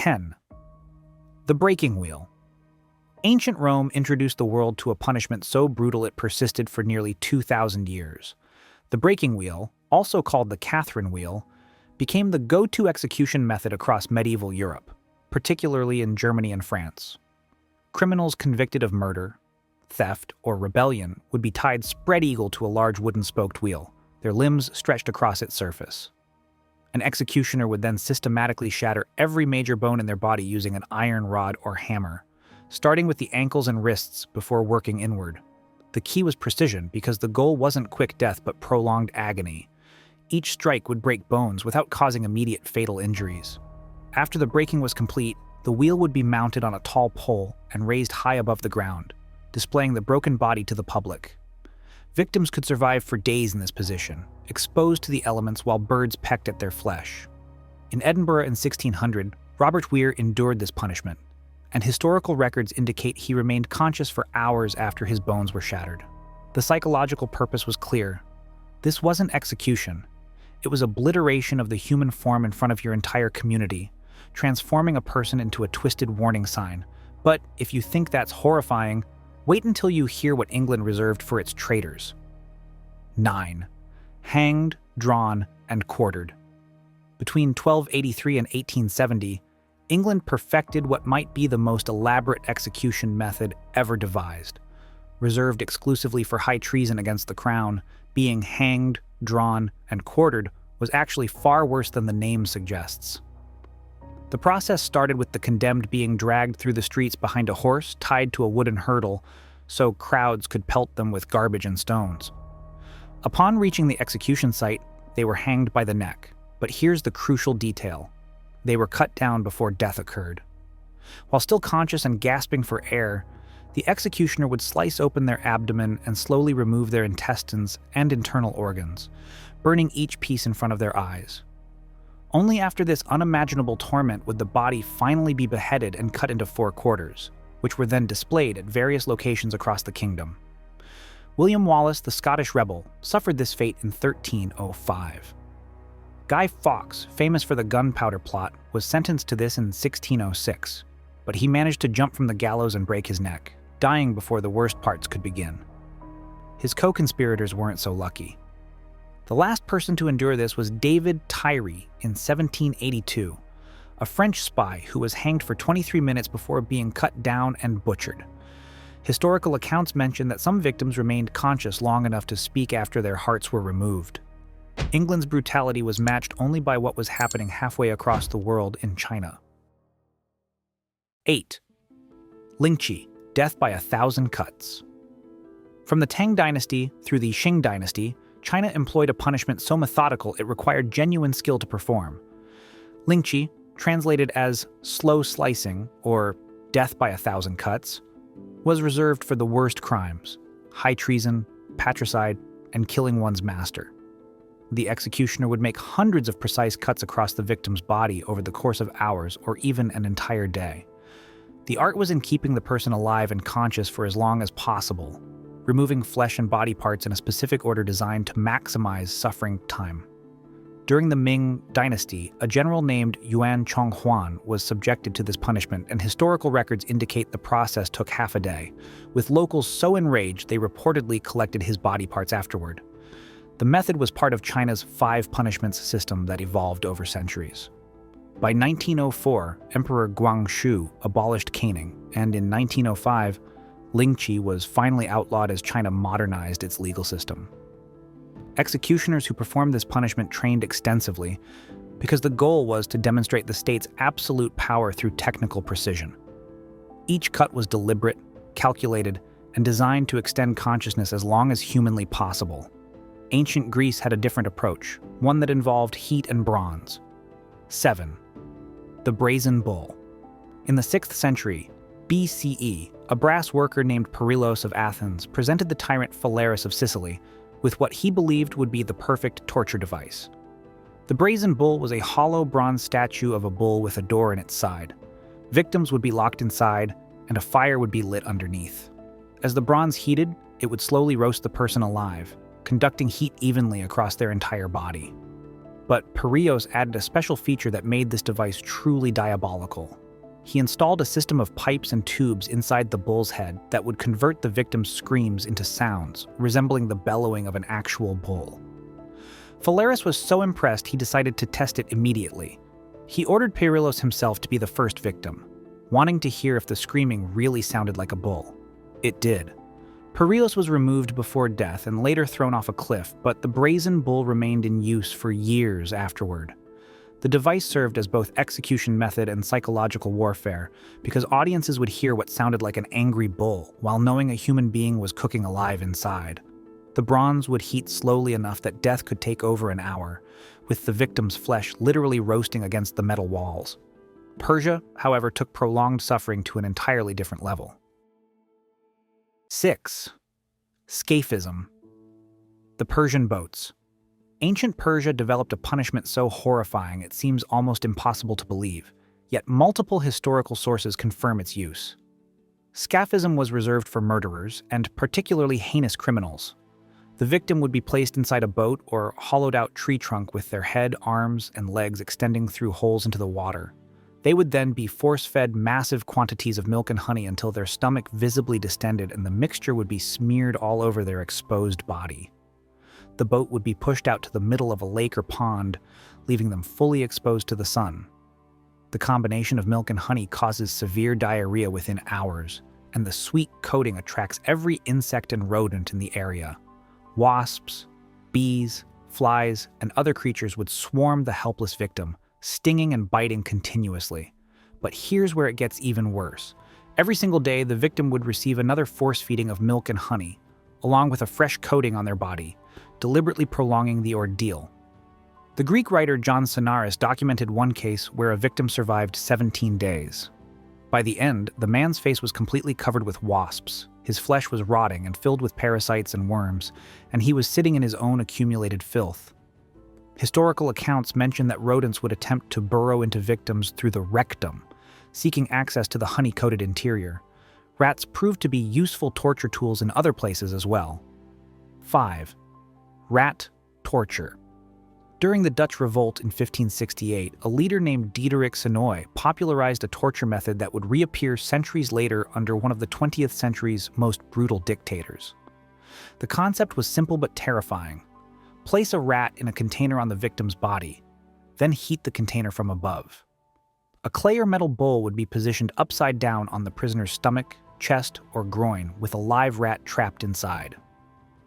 10. The breaking wheel. Ancient Rome introduced the world to a punishment so brutal it persisted for nearly 2,000 years. The breaking wheel, also called the Catherine wheel, became the go-to execution method across medieval Europe, particularly in Germany and France. Criminals convicted of murder, theft, or rebellion would be tied spread-eagle to a large wooden-spoked wheel, their limbs stretched across its surface. An executioner would then systematically shatter every major bone in their body using an iron rod or hammer, starting with the ankles and wrists before working inward. The key was precision because the goal wasn't quick death but prolonged agony. Each strike would break bones without causing immediate fatal injuries. After the breaking was complete, the wheel would be mounted on a tall pole and raised high above the ground, displaying the broken body to the public. Victims could survive for days in this position, exposed to the elements while birds pecked at their flesh. In Edinburgh in 1600, Robert Weir endured this punishment, and historical records indicate he remained conscious for hours after his bones were shattered. The psychological purpose was clear. This wasn't execution. It was obliteration of the human form in front of your entire community, transforming a person into a twisted warning sign. But if you think that's horrifying, wait until you hear what England reserved for its traitors. 9. Hanged, drawn, and quartered. Between 1283 and 1870, England perfected what might be the most elaborate execution method ever devised. Reserved exclusively for high treason against the crown, being hanged, drawn, and quartered was actually far worse than the name suggests. The process started with the condemned being dragged through the streets behind a horse tied to a wooden hurdle so crowds could pelt them with garbage and stones. Upon reaching the execution site, they were hanged by the neck. But here's the crucial detail. They were cut down before death occurred. While still conscious and gasping for air, the executioner would slice open their abdomen and slowly remove their intestines and internal organs, burning each piece in front of their eyes. Only after this unimaginable torment would the body finally be beheaded and cut into 4 quarters, which were then displayed at various locations across the kingdom. William Wallace, the Scottish rebel, suffered this fate in 1305. Guy Fawkes, famous for the gunpowder plot, was sentenced to this in 1606, but he managed to jump from the gallows and break his neck, dying before the worst parts could begin. His co-conspirators weren't so lucky. The last person to endure this was David Tyree in 1782, a French spy who was hanged for 23 minutes before being cut down and butchered. Historical accounts mention that some victims remained conscious long enough to speak after their hearts were removed. England's brutality was matched only by what was happening halfway across the world in China. 8. Lingchi, death by 1,000 cuts. From the Tang dynasty through the Qing dynasty, China employed a punishment so methodical it required genuine skill to perform. Lingchi, translated as slow slicing or death by 1,000 cuts, was reserved for the worst crimes: high treason, patricide, and killing one's master. The executioner would make hundreds of precise cuts across the victim's body over the course of hours or even an entire day. The art was in keeping the person alive and conscious for as long as possible, removing flesh and body parts in a specific order designed to maximize suffering time. During the Ming dynasty, a general named Yuan Chonghuan was subjected to this punishment, and historical records indicate the process took half a day, with locals so enraged they reportedly collected his body parts afterward. The method was part of China's 5 punishments system that evolved over centuries. By 1904, Emperor Guangxu abolished caning, and in 1905, Lingchi was finally outlawed as China modernized its legal system. Executioners who performed this punishment trained extensively because the goal was to demonstrate the state's absolute power through technical precision. Each cut was deliberate, calculated, and designed to extend consciousness as long as humanly possible. Ancient Greece had a different approach, one that involved heat and bronze. 7. The Brazen Bull. In the 6th century BCE, a brass worker named Perilos of Athens presented the tyrant Phalaris of Sicily with what he believed would be the perfect torture device. The Brazen Bull was a hollow bronze statue of a bull with a door in its side. Victims would be locked inside, and a fire would be lit underneath. As the bronze heated, it would slowly roast the person alive, conducting heat evenly across their entire body. But Perrios added a special feature that made this device truly diabolical. He installed a system of pipes and tubes inside the bull's head that would convert the victim's screams into sounds, resembling the bellowing of an actual bull. Phalaris was so impressed he decided to test it immediately. He ordered Perrios himself to be the first victim, wanting to hear if the screaming really sounded like a bull. It did. Perrios was removed before death and later thrown off a cliff, but the Brazen Bull remained in use for years afterward. The device served as both execution method and psychological warfare, because audiences would hear what sounded like an angry bull while knowing a human being was cooking alive inside. The bronze would heat slowly enough that death could take over an hour, with the victim's flesh literally roasting against the metal walls. Persia, however, took prolonged suffering to an entirely different level. 6. Scaphism. The Persian boats. Ancient Persia developed a punishment so horrifying it seems almost impossible to believe, yet multiple historical sources confirm its use. Scaphism was reserved for murderers, and particularly heinous criminals. The victim would be placed inside a boat or hollowed-out tree trunk with their head, arms, and legs extending through holes into the water. They would then be force-fed massive quantities of milk and honey until their stomach visibly distended and the mixture would be smeared all over their exposed body. The boat would be pushed out to the middle of a lake or pond, leaving them fully exposed to the sun. The combination of milk and honey causes severe diarrhea within hours, and the sweet coating attracts every insect and rodent in the area. Wasps, bees, flies, and other creatures would swarm the helpless victim, stinging and biting continuously. But here's where it gets even worse. Every single day, the victim would receive another force feeding of milk and honey, along with a fresh coating on their body, deliberately prolonging the ordeal. The Greek writer John Sinaris documented one case where a victim survived 17 days. By the end, the man's face was completely covered with wasps, his flesh was rotting and filled with parasites and worms, and he was sitting in his own accumulated filth. Historical accounts mention that rodents would attempt to burrow into victims through the rectum, seeking access to the honey-coated interior. Rats proved to be useful torture tools in other places as well. 5. Rat torture. During the Dutch Revolt in 1568, a leader named Diederik Sonoy popularized a torture method that would reappear centuries later under one of the 20th century's most brutal dictators. The concept was simple but terrifying. Place a rat in a container on the victim's body, then heat the container from above. A clay or metal bowl would be positioned upside down on the prisoner's stomach, chest, or groin with a live rat trapped inside.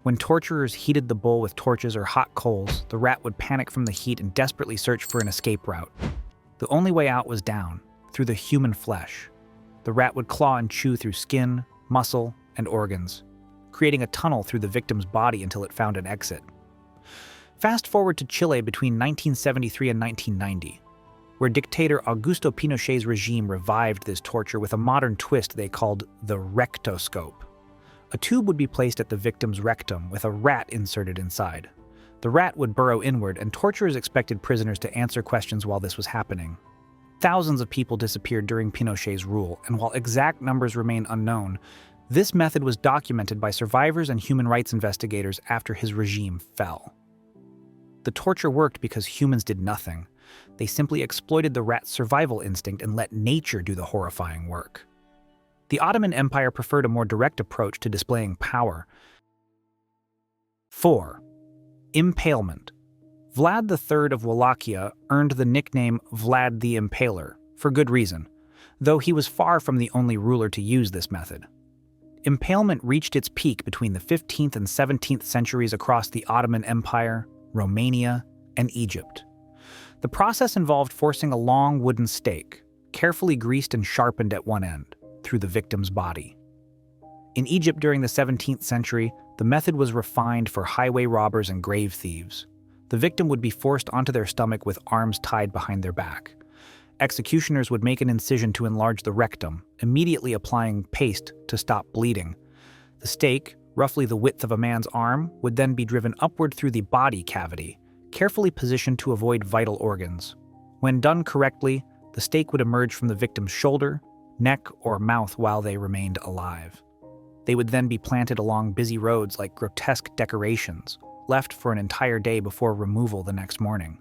When torturers heated the bowl with torches or hot coals, the rat would panic from the heat and desperately search for an escape route. The only way out was down, through the human flesh. The rat would claw and chew through skin, muscle, and organs, creating a tunnel through the victim's body until it found an exit. Fast forward to Chile between 1973 and 1990, where dictator Augusto Pinochet's regime revived this torture with a modern twist they called the rectoscope. A tube would be placed at the victim's rectum with a rat inserted inside. The rat would burrow inward, and torturers expected prisoners to answer questions while this was happening. Thousands of people disappeared during Pinochet's rule, and while exact numbers remain unknown, this method was documented by survivors and human rights investigators after his regime fell. The torture worked because humans did nothing. They simply exploited the rat's survival instinct and let nature do the horrifying work. The Ottoman Empire preferred a more direct approach to displaying power. 4. Impalement. Vlad III of Wallachia earned the nickname Vlad the Impaler, for good reason, though he was far from the only ruler to use this method. Impalement reached its peak between the 15th and 17th centuries across the Ottoman Empire, Romania, and Egypt. The process involved forcing a long wooden stake, carefully greased and sharpened at one end, through the victim's body. In Egypt during the 17th century, the method was refined for highway robbers and grave thieves. The victim would be forced onto their stomach with arms tied behind their back. Executioners would make an incision to enlarge the rectum, immediately applying paste to stop bleeding. The stake, roughly the width of a man's arm, would then be driven upward through the body cavity, carefully positioned to avoid vital organs. When done correctly, the stake would emerge from the victim's shoulder, neck, or mouth while they remained alive. They would then be planted along busy roads like grotesque decorations, left for an entire day before removal the next morning.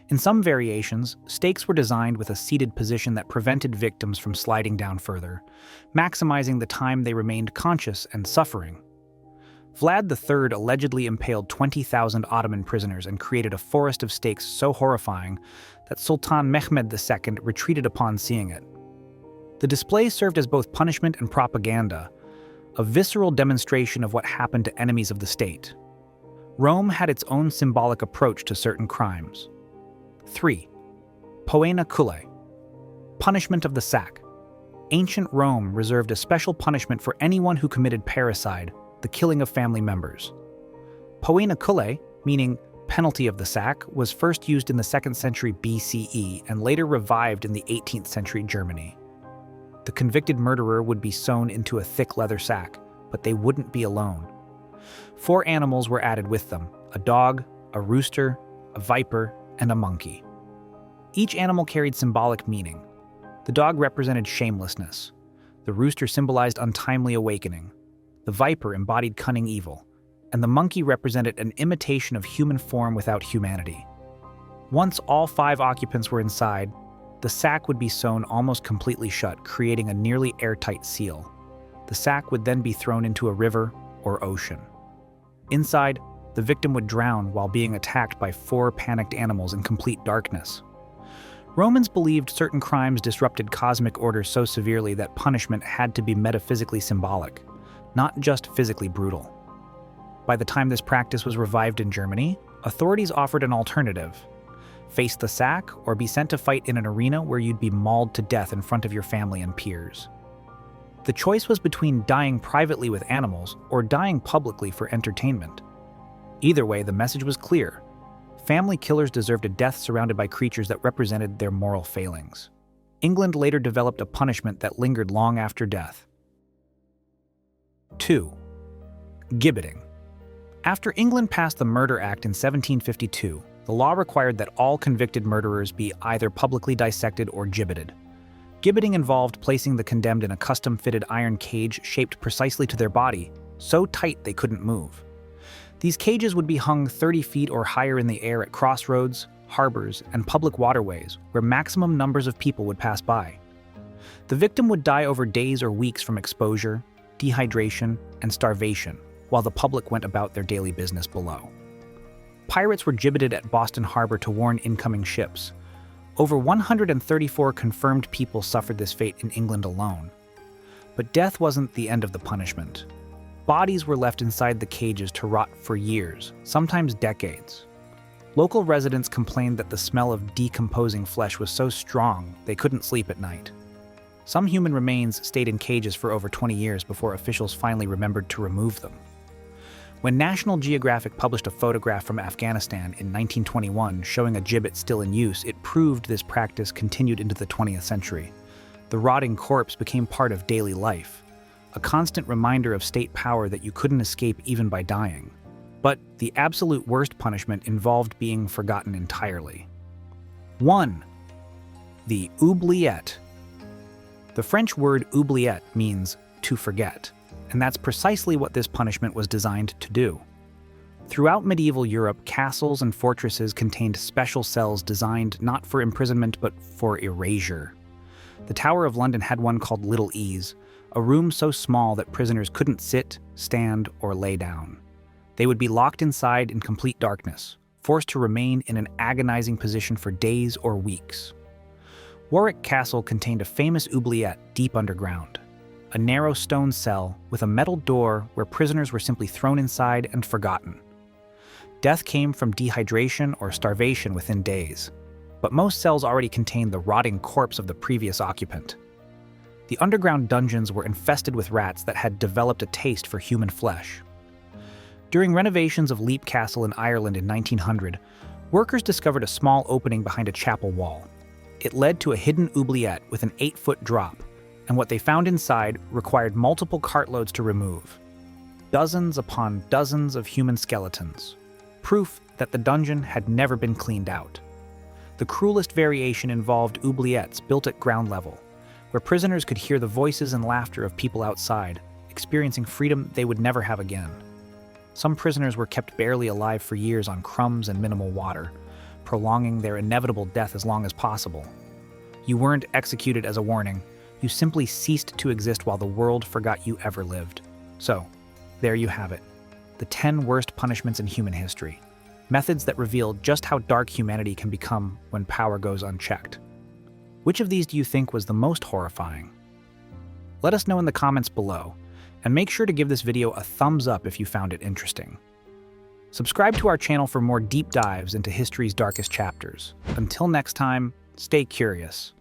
In some variations, stakes were designed with a seated position that prevented victims from sliding down further, maximizing the time they remained conscious and suffering. Vlad III allegedly impaled 20,000 Ottoman prisoners and created a forest of stakes so horrifying that Sultan Mehmed II retreated upon seeing it. The display served as both punishment and propaganda, a visceral demonstration of what happened to enemies of the state. Rome had its own symbolic approach to certain crimes. 3. Poena cullei. Punishment of the sack. Ancient Rome reserved a special punishment for anyone who committed parricide, the killing of family members. Poena cullei, meaning penalty of the sack, was first used in the 2nd century BCE and later revived in the 18th century Germany. The convicted murderer would be sewn into a thick leather sack, but they wouldn't be alone. 4 animals were added with them: a dog, a rooster, a viper, and a monkey. Each animal carried symbolic meaning. The dog represented shamelessness. The rooster symbolized untimely awakening. The viper embodied cunning evil. And the monkey represented an imitation of human form without humanity. Once all 5 occupants were inside, the sack would be sewn almost completely shut, creating a nearly airtight seal. The sack would then be thrown into a river or ocean. Inside, the victim would drown while being attacked by 4 panicked animals in complete darkness. Romans believed certain crimes disrupted cosmic order so severely that punishment had to be metaphysically symbolic, not just physically brutal. By the time this practice was revived in Germany, authorities offered an alternative: face the sack or be sent to fight in an arena where you'd be mauled to death in front of your family and peers. The choice was between dying privately with animals or dying publicly for entertainment. Either way, the message was clear. Family killers deserved a death surrounded by creatures that represented their moral failings. England later developed a punishment that lingered long after death. 2. Gibbeting. After England passed the Murder Act in 1752, the law required that all convicted murderers be either publicly dissected or gibbeted. Gibbeting involved placing the condemned in a custom-fitted iron cage shaped precisely to their body, so tight they couldn't move. These cages would be hung 30 feet or higher in the air at crossroads, harbors, and public waterways where maximum numbers of people would pass by. The victim would die over days or weeks from exposure, dehydration, and starvation, while the public went about their daily business below. Pirates were gibbeted at Boston Harbor to warn incoming ships. Over 134 confirmed people suffered this fate in England alone. But death wasn't the end of the punishment. Bodies were left inside the cages to rot for years, sometimes decades. Local residents complained that the smell of decomposing flesh was so strong they couldn't sleep at night. Some human remains stayed in cages for over 20 years before officials finally remembered to remove them. When National Geographic published a photograph from Afghanistan in 1921 showing a gibbet still in use, it proved this practice continued into the 20th century. The rotting corpse became part of daily life, a constant reminder of state power that you couldn't escape even by dying. But the absolute worst punishment involved being forgotten entirely. 1. The oubliette. The French word oubliette means to forget, and that's precisely what this punishment was designed to do. Throughout medieval Europe, castles and fortresses contained special cells designed not for imprisonment but for erasure. The Tower of London had one called Little Ease, a room so small that prisoners couldn't sit, stand, or lay down. They would be locked inside in complete darkness, forced to remain in an agonizing position for days or weeks. Warwick Castle contained a famous oubliette deep underground, a narrow stone cell with a metal door where prisoners were simply thrown inside and forgotten. Death came from dehydration or starvation within days, but most cells already contained the rotting corpse of the previous occupant. The underground dungeons were infested with rats that had developed a taste for human flesh. During renovations of Leap Castle in Ireland in 1900, workers discovered a small opening behind a chapel wall. It led to a hidden oubliette with an 8-foot drop, and what they found inside required multiple cartloads to remove. Dozens upon dozens of human skeletons. Proof that the dungeon had never been cleaned out. The cruelest variation involved oubliettes built at ground level, where prisoners could hear the voices and laughter of people outside, experiencing freedom they would never have again. Some prisoners were kept barely alive for years on crumbs and minimal water, prolonging their inevitable death as long as possible. You weren't executed as a warning. You simply ceased to exist while the world forgot you ever lived. So, there you have it. The 10 worst punishments in human history. Methods that reveal just how dark humanity can become when power goes unchecked. Which of these do you think was the most horrifying? Let us know in the comments below, and make sure to give this video a thumbs up if you found it interesting. Subscribe to our channel for more deep dives into history's darkest chapters. Until next time, stay curious.